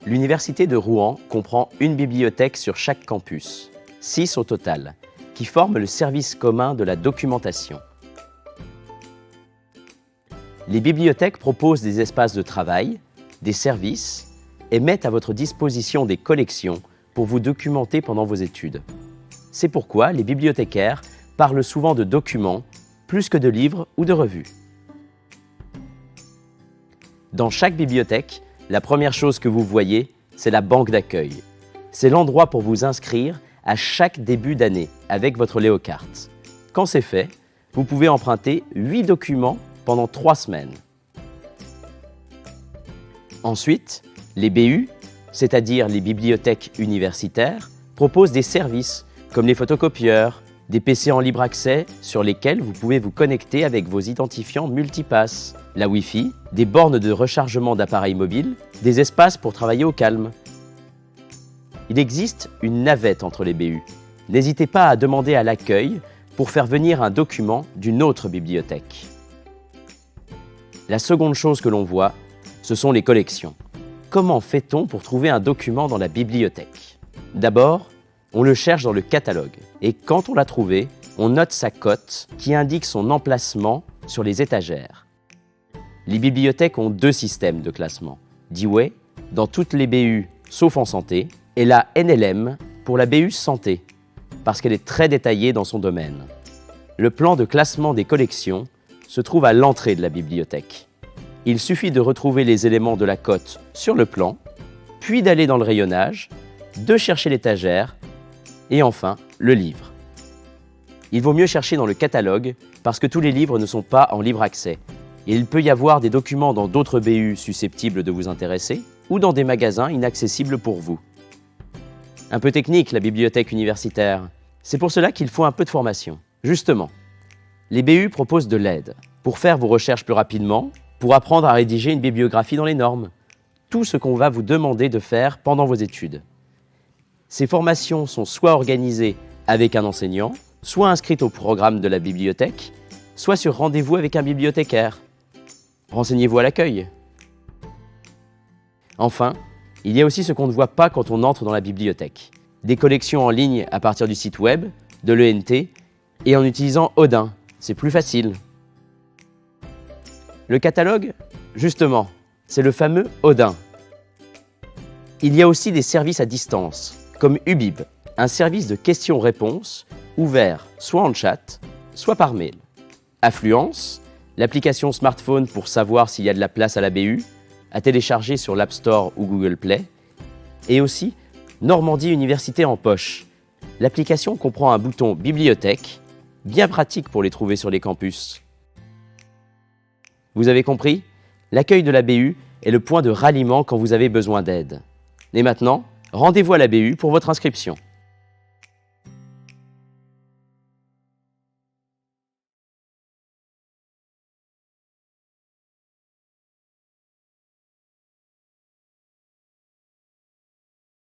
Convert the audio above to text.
L'université de Rouen comprend une bibliothèque sur chaque campus, 6 au total, qui forment le service commun de la documentation. Les bibliothèques proposent des espaces de travail, des services et mettent à votre disposition des collections pour vous documenter pendant vos études. C'est pourquoi les bibliothécaires parlent souvent de documents plus que de livres ou de revues. Dans chaque bibliothèque, la première chose que vous voyez, c'est la banque d'accueil. C'est l'endroit pour vous inscrire à chaque début d'année avec votre Léocarte. Quand c'est fait, vous pouvez emprunter 8 documents pendant 3 semaines. Ensuite, les BU, c'est-à-dire les bibliothèques universitaires, proposent des services comme les photocopieurs, des PC en libre accès sur lesquels vous pouvez vous connecter avec vos identifiants multipass, la Wi-Fi, des bornes de rechargement d'appareils mobiles, des espaces pour travailler au calme. Il existe une navette entre les BU. N'hésitez pas à demander à l'accueil pour faire venir un document d'une autre bibliothèque. La seconde chose que l'on voit, ce sont les collections. Comment fait-on pour trouver un document dans la bibliothèque? D'abord, on le cherche dans le catalogue et quand on l'a trouvé, on note sa cote qui indique son emplacement sur les étagères. Les bibliothèques ont 2 systèmes de classement. Dewey, dans toutes les BU sauf en santé, et la NLM pour la BU santé, parce qu'elle est très détaillée dans son domaine. Le plan de classement des collections se trouve à l'entrée de la bibliothèque. Il suffit de retrouver les éléments de la cote sur le plan, puis d'aller dans le rayonnage, de chercher l'étagère, et enfin, le livre. Il vaut mieux chercher dans le catalogue parce que tous les livres ne sont pas en libre accès. Et il peut y avoir des documents dans d'autres BU susceptibles de vous intéresser ou dans des magasins inaccessibles pour vous. Un peu technique, la bibliothèque universitaire. C'est pour cela qu'il faut un peu de formation. Justement, les BU proposent de l'aide pour faire vos recherches plus rapidement, pour apprendre à rédiger une bibliographie dans les normes. Tout ce qu'on va vous demander de faire pendant vos études. Ces formations sont soit organisées avec un enseignant, soit inscrites au programme de la bibliothèque, soit sur rendez-vous avec un bibliothécaire. Renseignez-vous à l'accueil. Enfin, il y a aussi ce qu'on ne voit pas quand on entre dans la bibliothèque. Des collections en ligne à partir du site web, de l'ENT, et en utilisant Odin. C'est plus facile. Le catalogue, justement, c'est le fameux Odin. Il y a aussi des services à distance, comme Ubib, un service de questions-réponses ouvert soit en chat, soit par mail. Affluence, l'application smartphone pour savoir s'il y a de la place à la BU, à télécharger sur l'App Store ou Google Play. Et aussi Normandie Université en poche. L'application comprend un bouton Bibliothèque, bien pratique pour les trouver sur les campus. Vous avez compris? L'accueil de la BU est le point de ralliement quand vous avez besoin d'aide. Et maintenant, rendez-vous à la BU pour votre inscription.